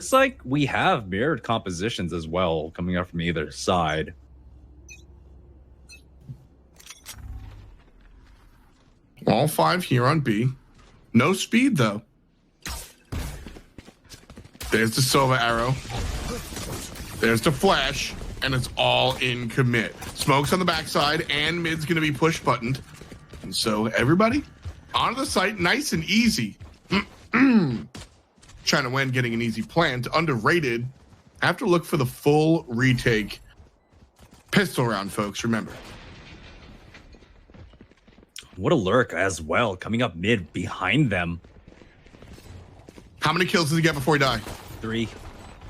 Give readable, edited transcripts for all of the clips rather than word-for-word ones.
It's like we have mirrored compositions as well coming up from either side. All 5 here on B. No speed, though. There's the Sova arrow. There's the flash. And it's all in commit. Smoke's on the backside, and mid's going to be push buttoned. And so everybody onto the site, nice and easy. China Nguyen getting an easy plant. Underrated. Have to look for the full retake. Pistol round, folks, remember. What a lurk as well, coming up mid behind them. How many kills does he get before he dies? 3.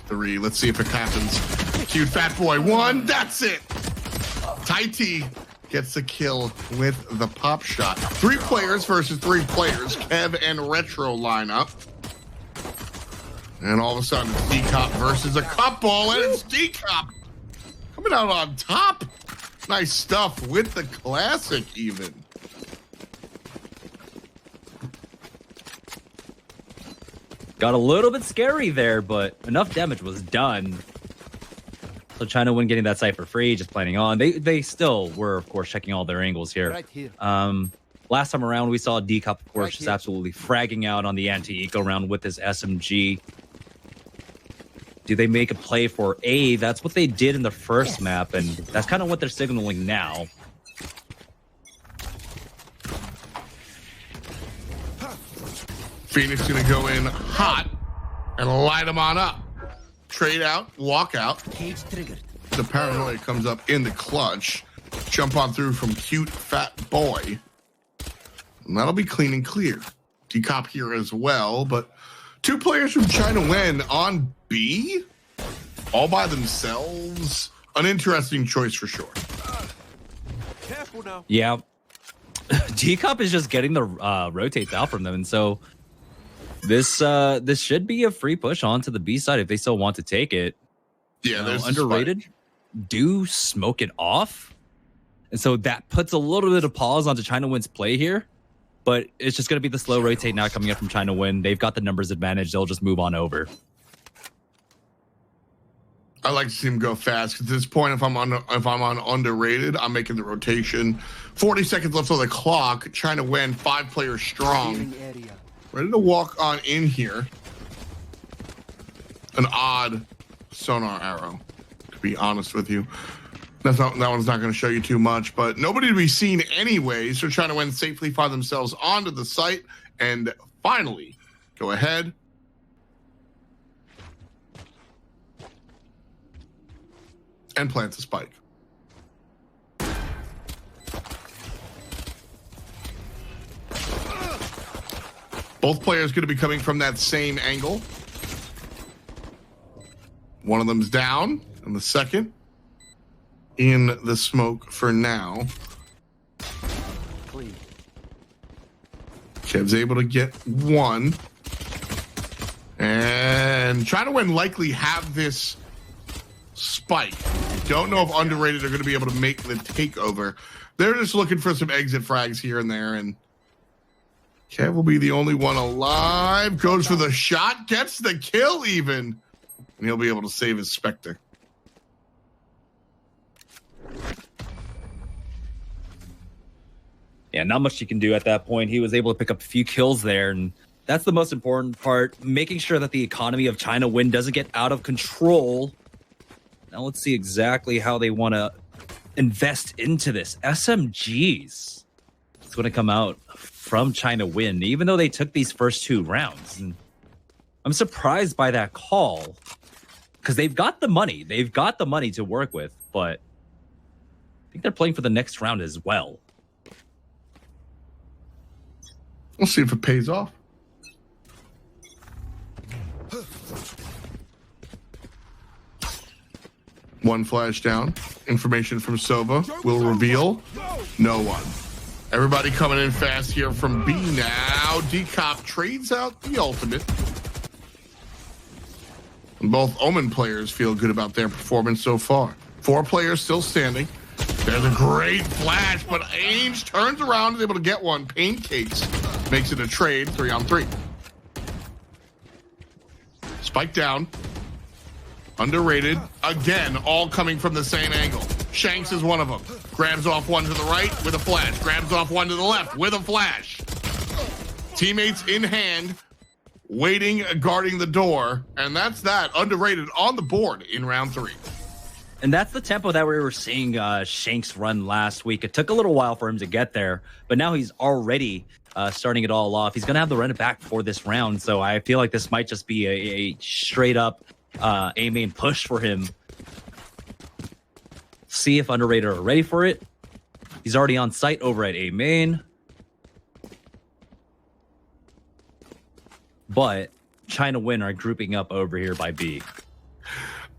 3. Let's see if it happens. Cute fat boy. 1. That's it. Taiti gets the kill with the pop shot. 3 players versus 3 players. Kev and Retro line up. And all of a sudden, it's D-Cop versus a couple, and it's D-Cop coming out on top. Nice stuff with the classic, even. Got a little bit scary there, but enough damage was done. So China Nguyen getting that site for free, just planning on. They still were, of course, checking all their angles here. Right here. Last time around, we saw D-Cop, of course, just absolutely fragging out on the anti-eco round with his SMG. Do they make a play for A? That's what they did in the first map, and that's kind of what they're signaling now. Phoenix gonna go in hot and light them on up. Trade out, walk out. Cage triggered. The paranoia comes up in the clutch. Jump on through from cute fat boy. And that'll be clean and clear. D-Cop here as well, but 2 players from China Nguyen on B, all by themselves. An interesting choice for sure. Careful now. Yeah. D-Cop is just getting the rotates out from them, and so this should be a free push onto the B side if they still want to take it. Yeah, there's underrated. Do smoke it off, and so that puts a little bit of pause onto China Nguyen's play here. But it's just going to be the slow rotate now coming up from China Nguyen. They've got the numbers advantage. They'll just move on over. I like to see him go fast. At this point, if I'm on underrated, I'm making the rotation. 40 seconds left on the clock. China Nguyen, 5 players strong. Ready to walk on in here. An odd sonar arrow, to be honest with you. That one's not going to show you too much, but nobody to be seen anyway. So China Nguyen safely find themselves onto the site and finally go ahead. And plant the spike. Both players going to be coming from that same angle. One of them's down, and the second in the smoke for now. Kev's able to get 1. And China Nguyen likely have this spike. Don't know if underrated are going to be able to make the takeover. They're just looking for some exit frags here and there, and Kev will be the only one alive. Goes for the shot, gets the kill even, and he'll be able to save his Spectre. Yeah, not much you can do at that point. He was able to pick up a few kills there, and that's the most important part, making sure that the economy of China Nguyen doesn't get out of control. Now let's see exactly how they want to invest into this. SMGs. It's going to come out from China Nguyen, even though they took these first 2 rounds. And I'm surprised by that call, because they've got the money. They've got the money to work with, but I think they're playing for the next round as well. We'll see if it pays off. One flash down. Information from Sova will reveal no one. Everybody coming in fast here from B now. D-Cop trades out the ultimate. And both Omen players feel good about their performance so far. 4 players still standing. There's a great flash, but Ainge turns around and is able to get one. Pancakes makes it a trade, 3-on-3. Spike down. Underrated. Again, all coming from the same angle. Shanks is one of them. Grabs off one to the right with a flash. Grabs off one to the left with a flash. Teammates in hand, waiting, guarding the door. And that's that. Underrated on the board in round 3. And that's the tempo that we were seeing Shanks run last week. It took a little while for him to get there, but now he's already starting it all off. He's going to have to run it back for this round, so I feel like this might just be a straight-up A-main push for him. See if Underrated are ready for it. He's already on site over at A-main. But China Win are grouping up over here by B.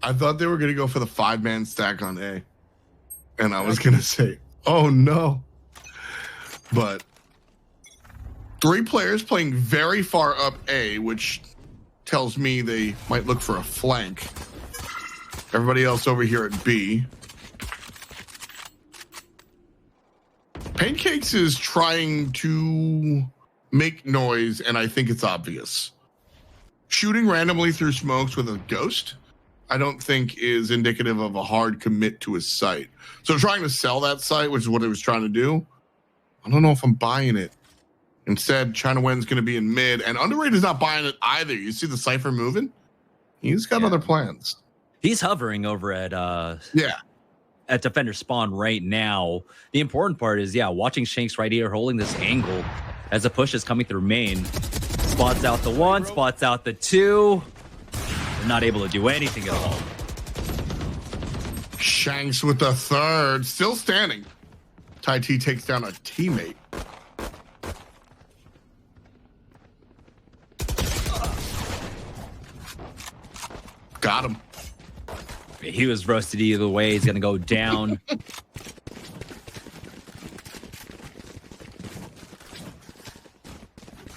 I thought they were going to go for the 5-man stack on A. And I was going to say, oh no. But 3 players playing very far up A, which tells me they might look for a flank. Everybody else over here at B. Pancakes is trying to make noise, and I think it's obvious. Shooting randomly through smokes with a ghost, I don't think is indicative of a hard commit to his site. So trying to sell that site, which is what he was trying to do, I don't know if I'm buying it. Instead, China Wen's going to be in mid, and Underrated is not buying it either. You see the Cypher moving? He's got other plans. He's hovering over at at defender spawn right now. The important part is, watching Shanks right here holding this angle as the push is coming through main. Spots out the 1, spots out the 2. They're not able to do anything at all. Shanks with the 3rd, still standing. Tai T takes down a teammate. Got him. He was roasted either way. He's going to go down.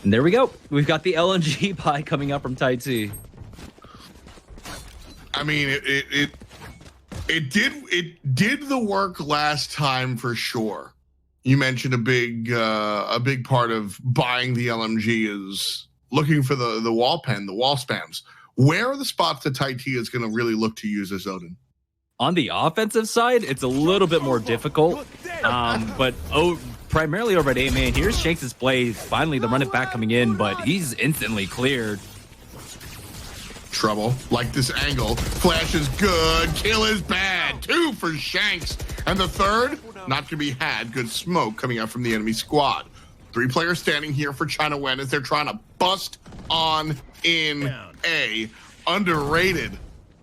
And there we go. We've got the LNG pie coming up from Tai T. I mean, it did the work last time for sure. You mentioned a big part of buying the LMG is looking for the wall pen, the wall spams. Where are the spots that Tai T is going to really look to use as Odin? On the offensive side, it's a little bit more difficult, but primarily over at A-main. Here's Shanks' play. Finally, the run it back coming in, but he's instantly cleared. Trouble. Like this angle. Flash is good. Kill is bad. 2 for Shanks. And the 3rd, not to be had. Good smoke coming out from the enemy squad. 3 players standing here for China Wen as they're trying to bust on in A. Underrated.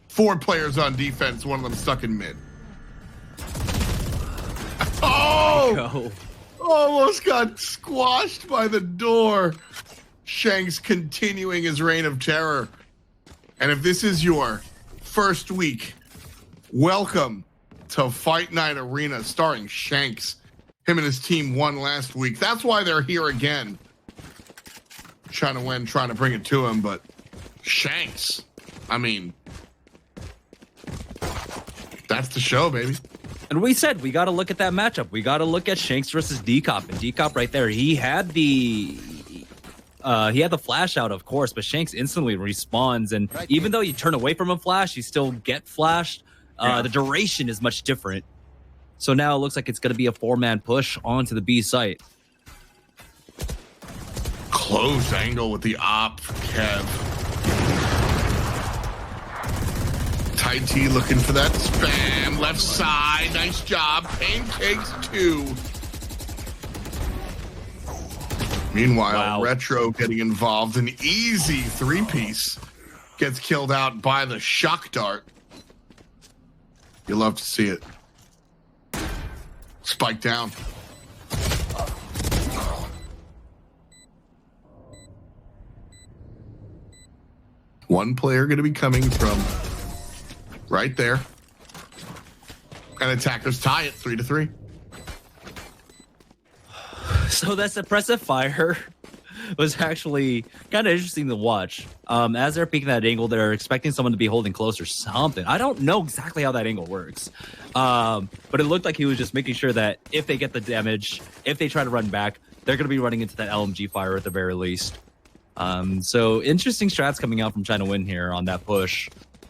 4 players on defense. One of them stuck in mid. Oh! Almost got squashed by the door. Shanks continuing his reign of terror. And if this is your first week, welcome to Fight Night Arena starring Shanks. Him and his team won last week. That's why they're here again. China Wen trying to bring it to him, but Shanks, I mean, that's the show, baby. And we said we got to look at that matchup. We got to look at Shanks versus Decop. And Decop right there, he had the flash out, of course, but Shanks instantly respawns. And even though you turn away from a flash, you still get flashed. The duration is much different. So now it looks like it's going to be a 4-man push onto the B site. Close angle with the op for Kev. Tai T looking for that spam. Left side. Nice job. Pancakes 2. Meanwhile, Retro getting involved. An easy 3-piece. Gets killed out by the shock dart. You love to see it. Spike down. One player going to be coming from right there. And attackers tie it 3-3. So that suppressive fire was actually kind of interesting to watch. As they're peeking that angle, they're expecting someone to be holding close or something. I don't know exactly how that angle works. But it looked like he was just making sure that if they get the damage, if they try to run back, they're going to be running into that LMG fire at the very least. So interesting strats coming out from China Win here on that push.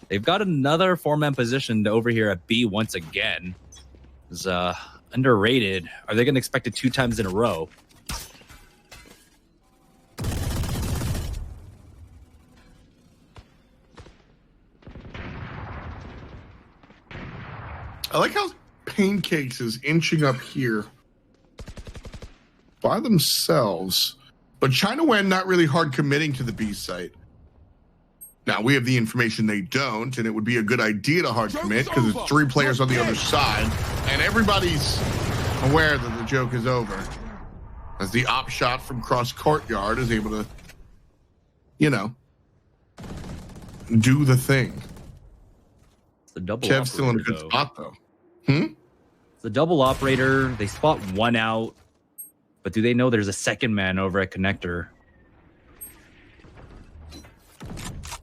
They've got another 4-man position over here at B once again. It's underrated. Are they going to expect it 2 times in a row? I like how Pancakes is inching up here by themselves, but China Wen not really hard committing to the B site. Now, we have the information they don't, and it would be a good idea to hard commit because it's 3 players on the other side, and everybody's aware that the joke is over. As the op shot from cross courtyard is able to, you know, do the thing. It's the double Kev's still in a good though. spot, though. It's the double operator. They spot 1 out, but do they know there's a second man over at connector?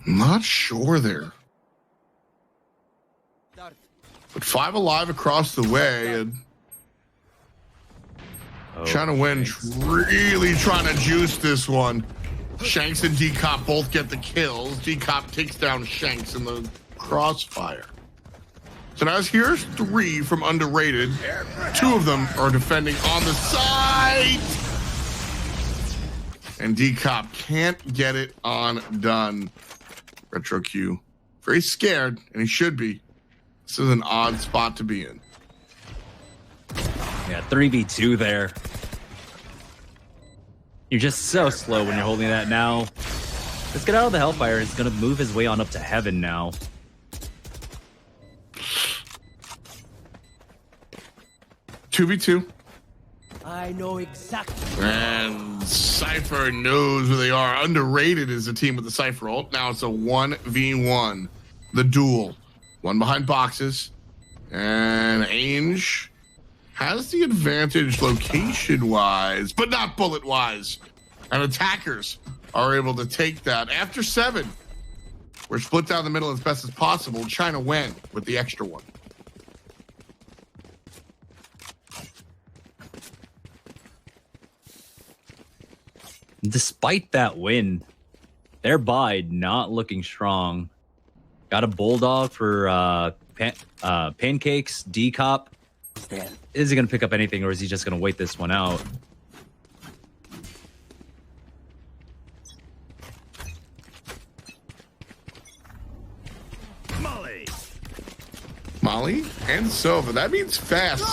Not sure there. But 5 alive across the way, and China Wen really trying to juice this one. Shanks and D-Cop both get the kills. D-Cop takes down Shanks in the crossfire. So now here's 3 from underrated. 2 of them are defending on the side. And D-Cop can't get it undone. Retro Q, very scared, and he should be. This is an odd spot to be in. Yeah, 3v2 there. You're just so slow when you're holding that now. Let's get out of the Hellfire. He's going to move his way on up to heaven now. Two v two. I know exactly. And Cypher knows who they are. Underrated is the team with the Cypher ult. Now it's a 1v1. The duel. 1 behind boxes. And Ainge has the advantage location-wise, but not bullet-wise. And attackers are able to take that. After 7, we're split down the middle as best as possible. China Wen with the extra one. Despite that win, their buy not looking strong. Got a Bulldog for Pancakes, D-Cop. Is he going to pick up anything, or is he just going to wait this one out? Molly and Sova. That means fast.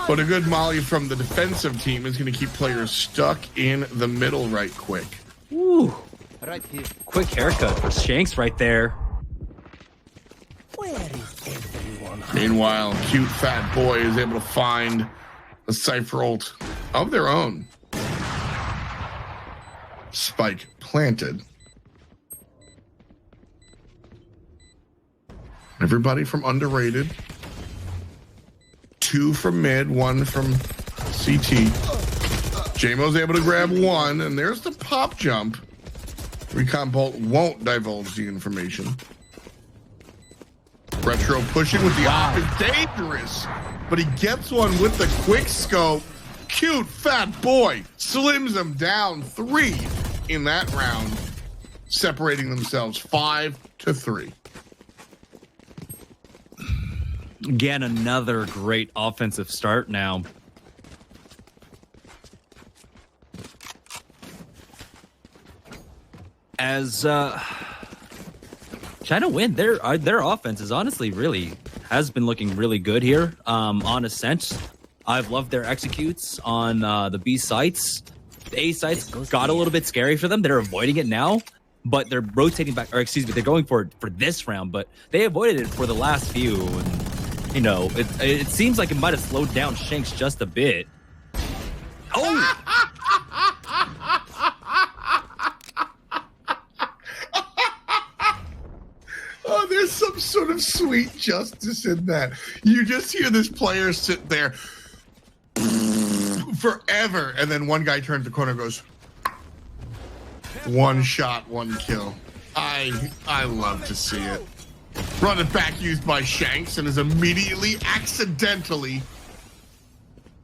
But a good Molly from the defensive team is going to keep players stuck in the middle right quick. Ooh, Right here. quick haircut for Shanks right there. Where is everyone? Meanwhile, cute fat boy is able to find a Cypher ult of their own. Spike planted. Everybody from underrated. 2 from mid, 1 from CT. JMO's able to grab 1, and there's the pop jump. Recon Bolt won't divulge the information. Retro pushing with the op is dangerous, but he gets one with the quick scope. Cute fat boy slims him down 3 in that round, separating themselves 5-3. Again, another great offensive start now. As China Win, their offense is honestly has been looking really good here. On Ascent, I've loved their executes on the B sites. The A sites got a little bit scary for them. They're avoiding it now, but they're rotating back, or excuse me, they're going for this round, but they avoided it for the last few. And, you know, it seems like it might have slowed down Shanks just a bit. Oh! Oh, there's some sort of sweet justice in that. You just hear this player sit there forever, and then one guy turns the corner and goes, 1 shot, 1 kill. I love to see it. Run it back used by Shanks and is immediately accidentally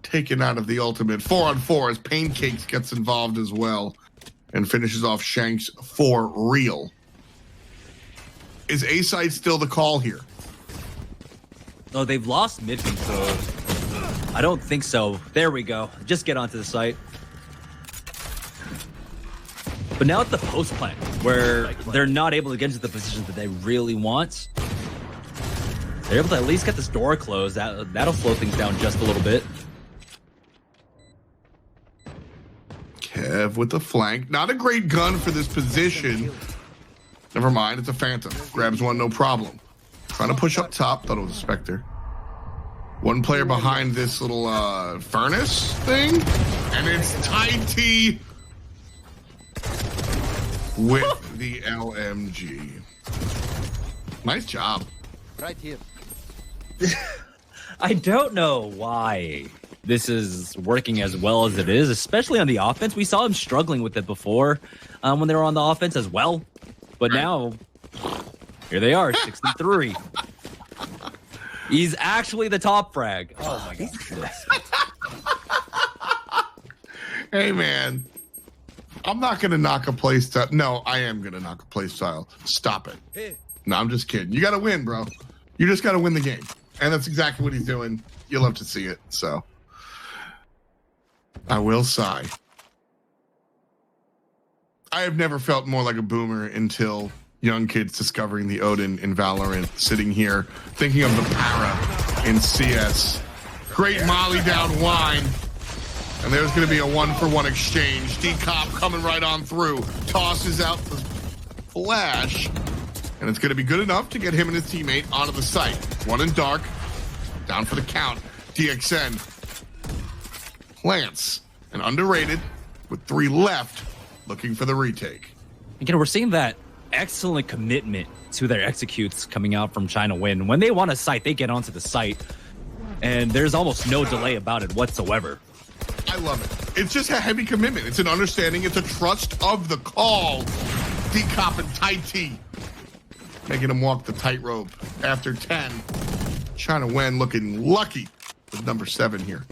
taken out of the ultimate. 4-on-4 as Pancakes gets involved as well. and finishes off Shanks for real. Is A side still the call here? No, they've lost midfield, so I don't think so. There we go. Just get onto the site. But now at the post plant, where they're not able to get into the positions that they really want, they're able to at least get this door closed. That'll slow things down just a little bit. Kev with the flank. Not a great gun for this position. Never mind, it's a Phantom. Grabs one, no problem. Trying to push up top. Thought it was a Spectre. One player behind this little furnace thing. And it's Tighty with the LMG. Nice job. Right here. I don't know why this is working as well as it is, especially on the offense. We saw him struggling with it before when they were on the offense as well. But now, here they are, 63. He's actually the top frag. Oh my goodness. Hey, man. I'm not going to knock a play style. No, I am going to knock a play style. Stop it. No, I'm just kidding. You got to win, bro. You just got to win the game. And that's exactly what he's doing. You'll love to see it. So I will sigh. I have never felt more like a boomer until young kids discovering the Odin in Valorant, sitting here thinking of the para in CS. Great molly down wine. And there's going to be a 1-for-1 exchange. D-Cop coming right on through. Tosses out the flash. And it's going to be good enough to get him and his teammate onto the site. One in dark. Down for the count. DXN plants. And underrated with 3 left. Looking for the retake. Again, we're seeing that excellent commitment to their executes coming out from China Win. When they want a site, they get onto the site. And there's almost no delay about it whatsoever. I love it. It's just a heavy commitment. It's an understanding. It's a trust of the call. D-Cop and Tighty making him walk the tightrope after 10. China Wen looking lucky with number 7 here.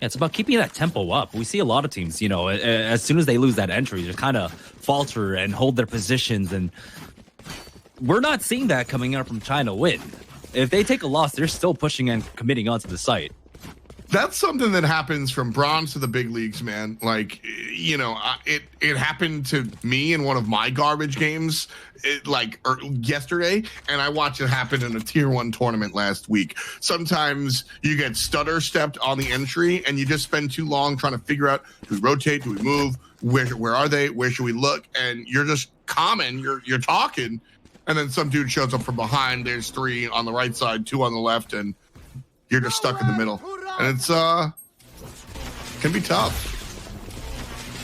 Yeah, it's about keeping that tempo up. We see a lot of teams, you know, as soon as they lose that entry, just kind of falter and hold their positions. And we're not seeing that coming out from China Win. If they take a loss, they're still pushing and committing onto the site. That's something that happens from bronze to the big leagues, man. Like, you know, it happened to me in one of my garbage games, yesterday, and I watched it happen in a tier 1 tournament last week. Sometimes you get stutter stepped on the entry, and you just spend too long trying to figure out, do we rotate, do we move, where are they, where should we look? And you're just common, you're talking, and then some dude shows up from behind. There's 3 on the right side, 2 on the left, and you're just stuck in the middle. And it's can be tough.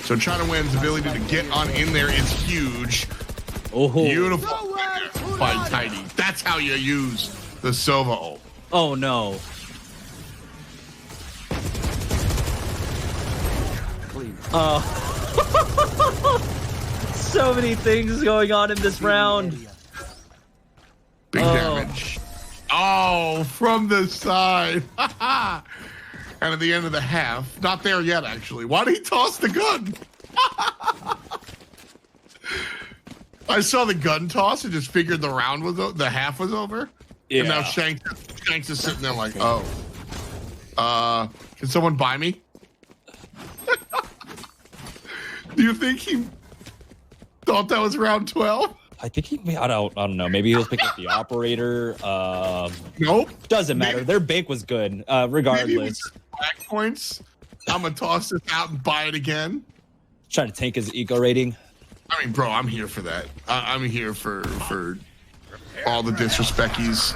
So China Win's ability to get on in there is huge. Oh, beautiful by Tighty. That's how you use the Sova ult. Oh no. So many things going on in this round. Big damage. Oh, from the side. And at the end of the half, not there yet, actually. Why did he toss the gun? I saw the gun toss and just figured the round was the half was over. Yeah. And now Shanks is sitting there like, oh, can someone buy me? Do you think he thought that was round 12? I think I don't know. Maybe he was picking up the operator. Nope. Doesn't matter. Maybe, their bank was good, regardless. Black points. I'm gonna toss this out and buy it again. Trying to tank his eco rating. I mean, bro, I'm here for that. I'm here for all the disrespecties.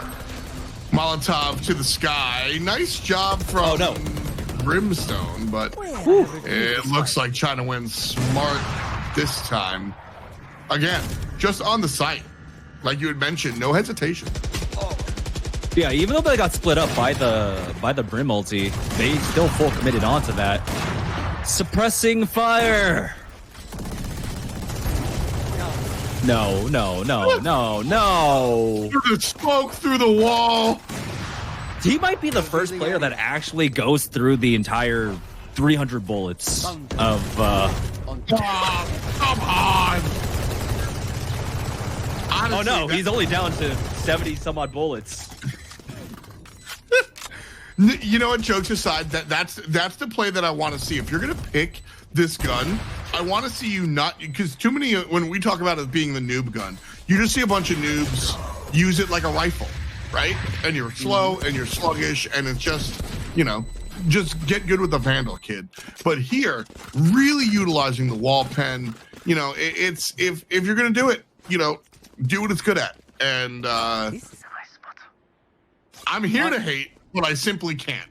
Molotov to the sky. Nice job from Brimstone, but it looks like China Win's smart this time. Again, just on the site. Like you had mentioned, no hesitation. Yeah, even though they got split up by the Brim ulti, they still full committed onto that. Suppressing fire. No. The smoke through the wall. He might be the first player that actually goes through the entire 300 bullets of on. Oh, come on. Honestly, Oh no, he's only down to 70 some odd bullets. You know what? Jokes aside, that's the play that I want to see. If you're gonna pick this gun, I want to see you not, because too many, when we talk about it being the noob gun, you just see a bunch of noobs use it like a rifle, right? And you're slow and you're sluggish, and it's just, you know, just get good with the Vandal, kid. But here, really utilizing the wall pen, you know, it's if you're gonna do it, you know, do what it's good at. And I'm here to hate, but I simply can't.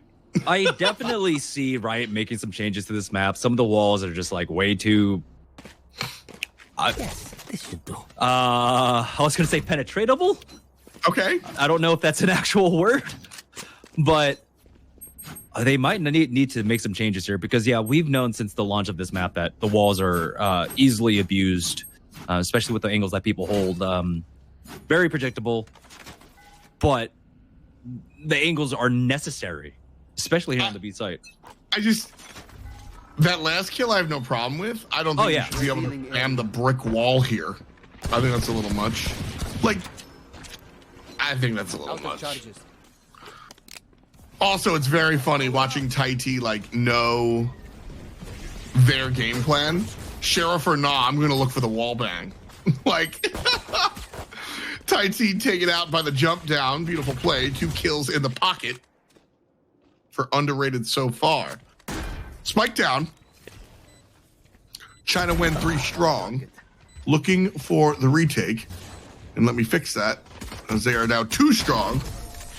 I definitely see Riot making some changes to this map. Some of the walls are just like way too. Yes, this should do. I was gonna say penetratable. Okay. I don't know if that's an actual word, but they might need to make some changes here because yeah, we've known since the launch of this map that the walls are easily abused, especially with the angles that people hold. Very predictable, but the angles are necessary, especially here on the B site. That last kill I have no problem with. I don't think you should be able to ram the brick wall here. I think that's a little much. Like, I think that's a little much. Also, it's very funny watching Taiti like know their game plan. Sheriff or nah, I'm gonna look for the wall bang. Like Taiti taken out by the jump down. Beautiful play. 2 kills in the pocket for underrated so far. Spike down. China win 3 strong. Looking for the retake. And let me fix that, as they are now 2 strong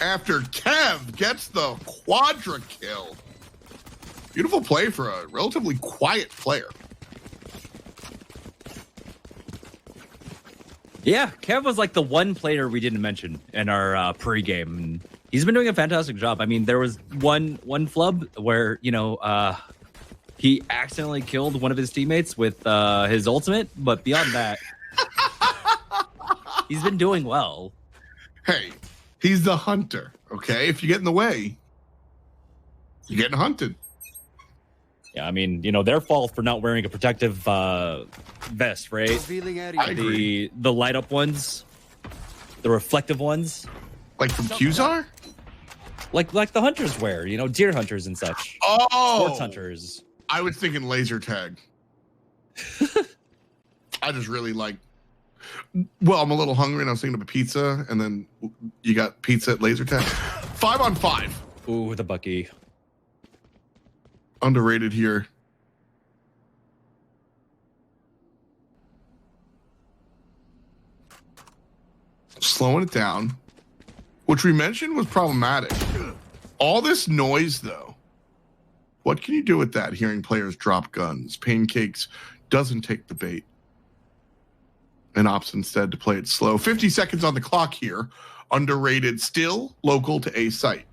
after Kev gets the quadra kill. Beautiful play for a relatively quiet player. Yeah, Kev was like the one player we didn't mention in our pre-game. And he's been doing a fantastic job. I mean, there was one flub where, you know, he accidentally killed one of his teammates with his ultimate, but beyond that, he's been doing well. Hey, he's the hunter, okay? If you get in the way, you're getting hunted. Yeah, I mean, you know, their fault for not wearing a protective vest, right? I agree. The light up ones, the reflective ones, Like from Qzar? like the hunters wear, you know, deer hunters and such. Oh, Sports hunters. I was thinking laser tag. I just really like. Well, I'm a little hungry, and I was thinking of a pizza, and then you got pizza at laser tag. 5 on 5. Ooh, the Bucky. Underrated here. Slowing it down, which we mentioned was problematic. All this noise, though. What can you do with that? Hearing players drop guns. Pancakes doesn't take the bait and opts instead to play it slow. 50 seconds on the clock here. Underrated, still local to A site.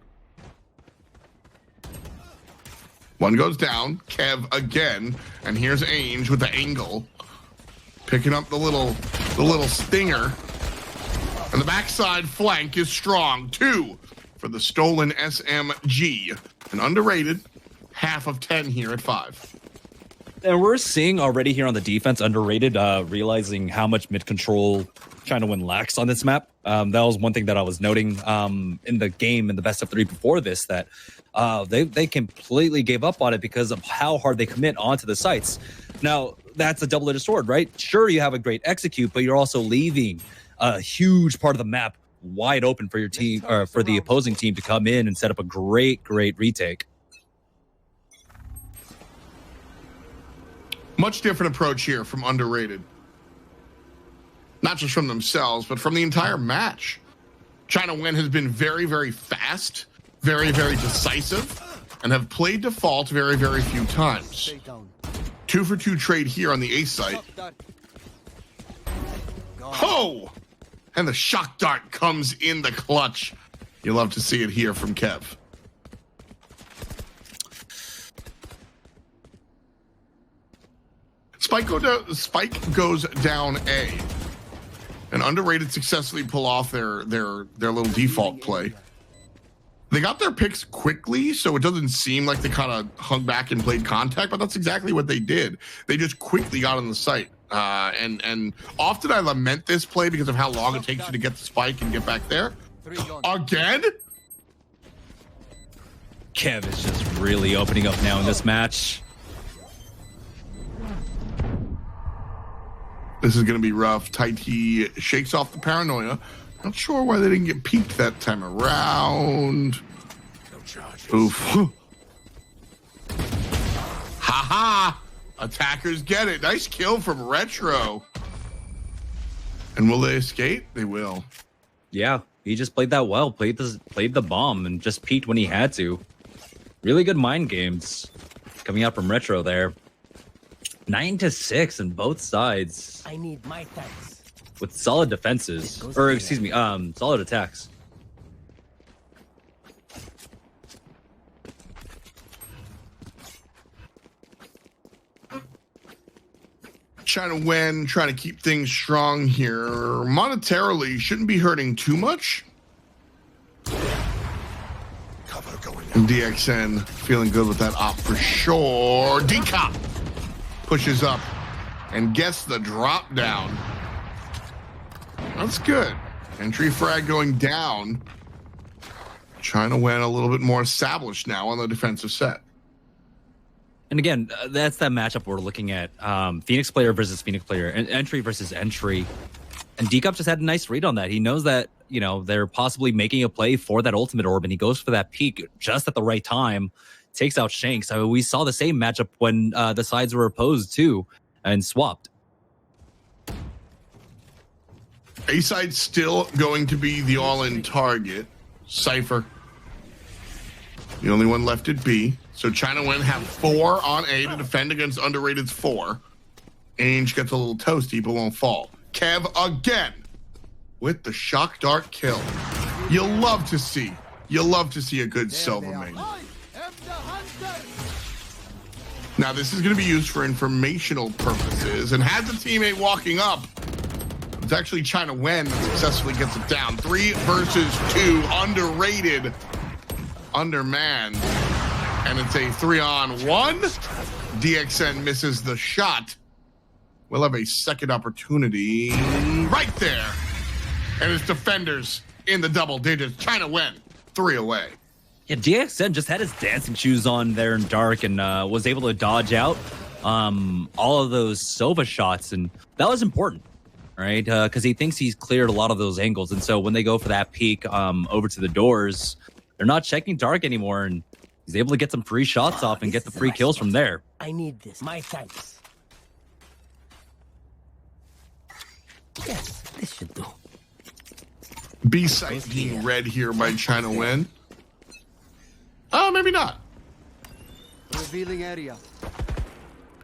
One goes down. Kev again, and here's Ainge with the angle, picking up the little stinger. And the backside flank is strong. 2 for the stolen SMG. An underrated. Half of 10 here at 5. And we're seeing already here on the defense, underrated, realizing how much mid-control China Win lacks on this map. That was one thing that I was noting in the game, in the best of 3 before this, that they completely gave up on it because of how hard they commit onto the sites. Now, that's a double-edged sword, right? Sure, you have a great execute, but you're also leaving a huge part of the map wide open for your team, or for the opposing team to come in and set up a great retake. Much different approach here from underrated. Not just from themselves, but from the entire match. China Win has been very fast, very decisive, and have played default very few times. 2 for 2 trade here on the A site. Ho! And the shock dart comes in the clutch. You love to see it here from Kev. Spike goes down A. And underrated successfully pull off their little default play. They got their picks quickly, so it doesn't seem like they kind of hung back and played contact, but that's exactly what they did. They just quickly got on the site. And often I lament this play because of how long it takes you to get the spike and get back there. Again? Kev is just really opening up now in this match. This is going to be rough. Taiti shakes off the paranoia. Not sure why they didn't get peeked that time around. Oof. Ha-ha! Attackers get it. Nice kill from Retro. And will they escape? They will. Yeah, he just played that well. Played the bomb and just peeked when he had to. Really good mind games coming out from Retro there. 9-6 on both sides. I need my thanks. With solid defenses, or excuse me, solid attacks. China Nguyen trying to keep things strong here. Monetarily, shouldn't be hurting too much. Cover going And DXN feeling good with that op for sure. D-Cop pushes up and gets the drop down. That's good. Entry frag going down. China Nguyen a little bit more established now on the defensive set. And again, that's that matchup we're looking at. Phoenix player versus Phoenix player, and entry versus entry. And D-Cup just had a nice read on that. He knows that, you know, they're possibly making a play for that ultimate orb, and he goes for that peak just at the right time, takes out Shanks. I mean, we saw the same matchup when the sides were opposed too and swapped. A-side still going to be the all-in target. Cypher. The only one left at B. So China Nguyen have 4 on A to defend against underrated's 4. Ainge gets a little toasty, but won't fall. Kev again with the shock dart kill. You'll love to see. You'll love to see a good Silva main. Now this is going to be used for informational purposes and has a teammate walking up. It's actually China Nguyen that successfully gets it down. 3 versus 2, underrated, undermanned. And it's a 3-on-1. DXN misses the shot. We'll have a second opportunity right there. And it's defenders in the double digits. China Nguyen, 3 away. Yeah, DXN just had his dancing shoes on there in dark and was able to dodge out all of those Sova shots. And that was important, right? Because he thinks he's cleared a lot of those angles. And so when they go for that peek over to the doors, they're not checking dark anymore. And he's able to get some free shots off and get the free kills from there. I need this. My thanks. Yes, this should do. B site being read here by China Nguyen. Oh, maybe not. Revealing area.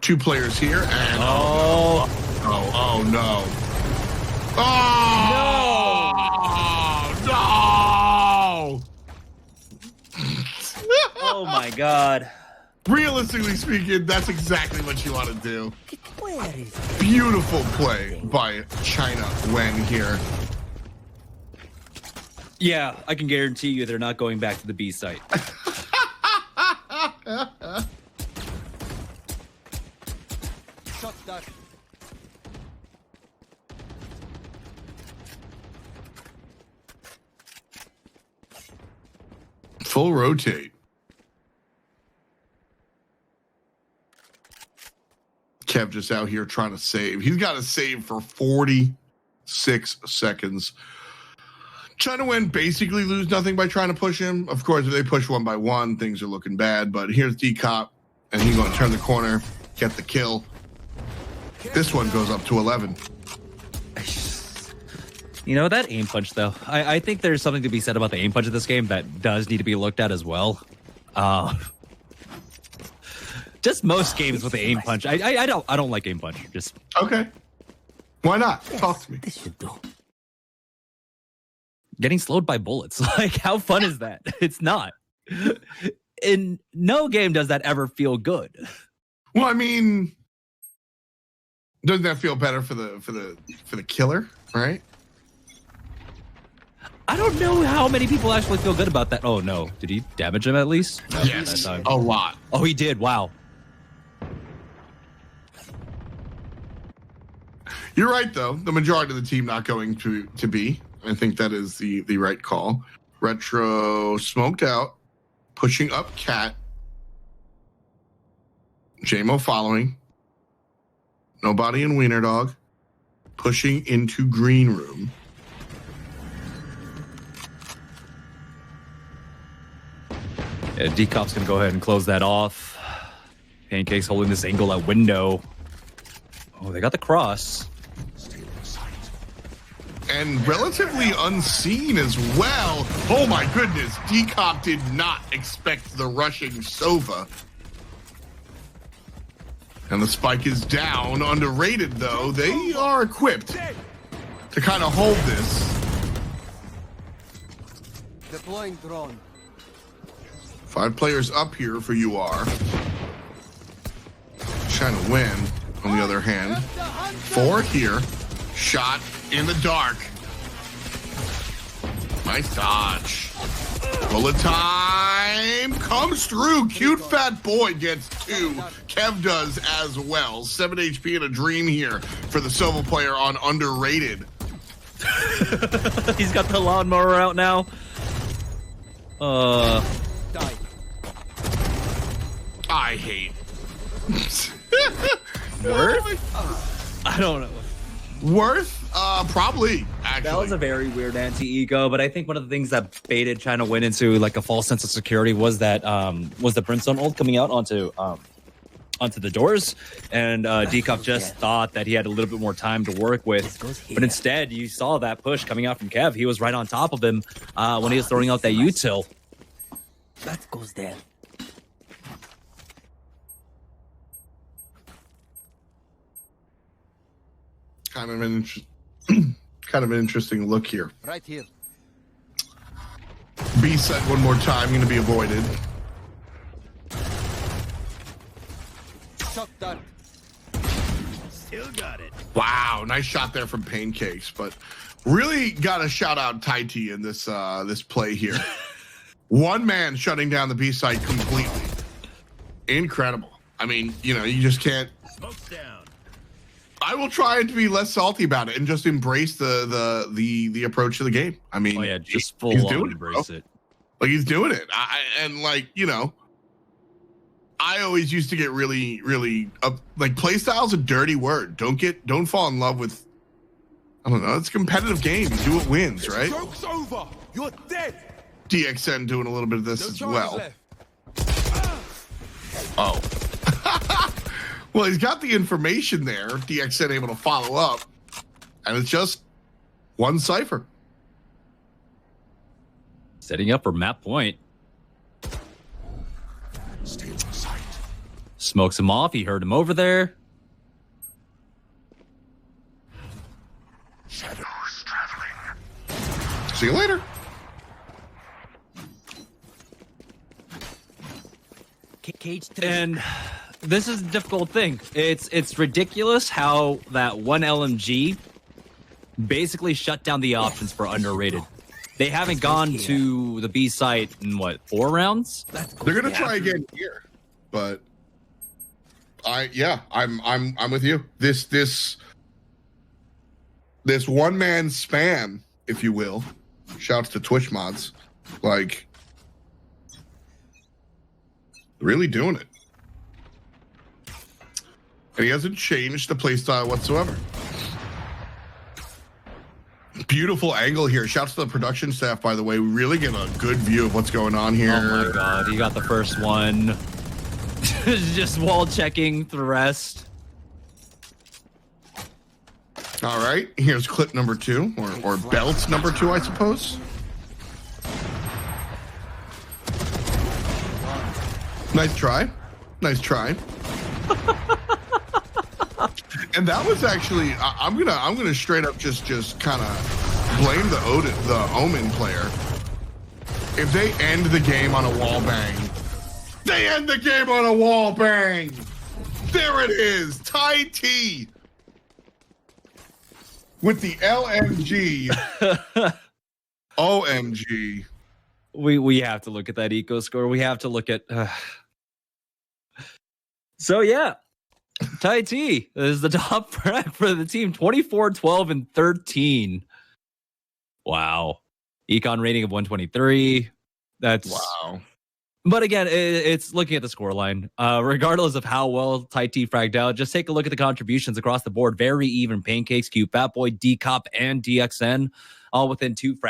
2 players here and Oh, no. Oh no! oh my God. Realistically speaking, that's exactly what you want to do. Where is it? Beautiful play by China Nguyen here. Yeah, I can guarantee you they're not going back to the B site. Shot that. Full rotate. Kev just out here trying to save. He's got to save for 46 seconds. China Nguyen basically lose nothing by trying to push him. Of course, if they push 1 by 1, things are looking bad. But here's D-Cop, and he's going to turn the corner, get the kill. This one goes up to 11. You know, that aim punch, though, I think there's something to be said about the aim punch of this game that does need to be looked at as well. Just most games with the aim punch. I don't like aim punch. Just Okay. Why not? Talk to me. This should do. getting slowed by bullets. Like, how fun is that? It's not. In no game does that ever feel good. Well, I mean, doesn't that feel better for the killer, right? I don't know how many people actually feel good about that. Oh no, did he damage him at least? No, Yes, that time. a lot. Oh, he did. Wow. You're right, though. The majority of the team not going to be. I think that is the right call. Retro smoked out, pushing up Cat. JMO following. Nobody in Wiener Dog. Pushing into green room. Yeah, Decop's gonna go ahead and close that off. Pancake's holding this angle at window. Oh, they got the cross. And relatively unseen as well. Oh my goodness, Decop did not expect the rushing Sova. And the spike is down. Underrated though. They are equipped to kind of hold this. Deploying drone. 5 players up here for UR. Trying to win, on the other hand. 4 here. Shot in the dark. Nice dodge. Bullet time comes through. Cute fat boy gets 2. Kev does as well. 7 HP and a dream here for the Sova player on underrated. He's got the lawnmower out now. Die. I hate. Worth? I don't know. Worth? Probably, actually. That was a very weird anti-ego, but I think one of the things that baited China went into like a false sense of security was that was the Brimstone ult coming out onto the doors, and Decop just thought that he had a little bit more time to work with, but instead you saw that push coming out from Kev. He was right on top of him when he was throwing out that util. That goes there. Kind of an interesting look here. Right here. B set one more time, going to be avoided. Shot done. Still got it. Wow, nice shot there from Pancakes, but really got to shout out Taiti in this this play here. One man shutting down the B site completely. Incredible. I mean, you know, you just can't. Smoke's down. I will try to be less salty about it and just embrace the approach to the game. I mean, Oh yeah, just full he's on doing embrace it. Like he's doing it. And like, you know, I always used to get really, really like play style's a dirty word. Don't fall in love with. I don't know. It's a competitive game. You do what wins, right? Joke's over. You're dead. DXN doing a little bit of this as well. Left. Oh. Well, he's got the information there. DXN able to follow up, and it's just one cipher. Setting up for map point. Stay in sight. Smokes him off. He heard him over there. Shadows traveling. See you later. Cage 3. And this is a difficult thing. It's ridiculous how that one LMG basically shut down the options for underrated. They haven't gone to the B site in what, 4 rounds? They're gonna try again here, but I'm with you. This one man spam, if you will. Shouts to Twitch mods, like really doing it. And he hasn't changed the playstyle whatsoever. Beautiful angle here. Shouts to the production staff, by the way. We really get a good view of what's going on here. Oh my god, he got the first one. Just wall checking the rest. All right, here's clip number 2, or belt number 2, I suppose. Nice try. Nice try. And that was actually, I'm gonna straight up just kind of blame the Omen player. If they end the game on a wall bang, they end the game on a wall bang. There it is, Tai T with the LMG. OMG. We have to look at that eco score. We have to look at. So yeah, Tai T is the top frag for the team. 24, 12, and 13. Wow. Econ rating of 123. That's Wow. But again, it's looking at the scoreline. Regardless of how well Tai T fragged out, just take a look at the contributions across the board. Very even. Pancakes, Cube, Fat Boy, D-Cop, and DXN all within 2 frags.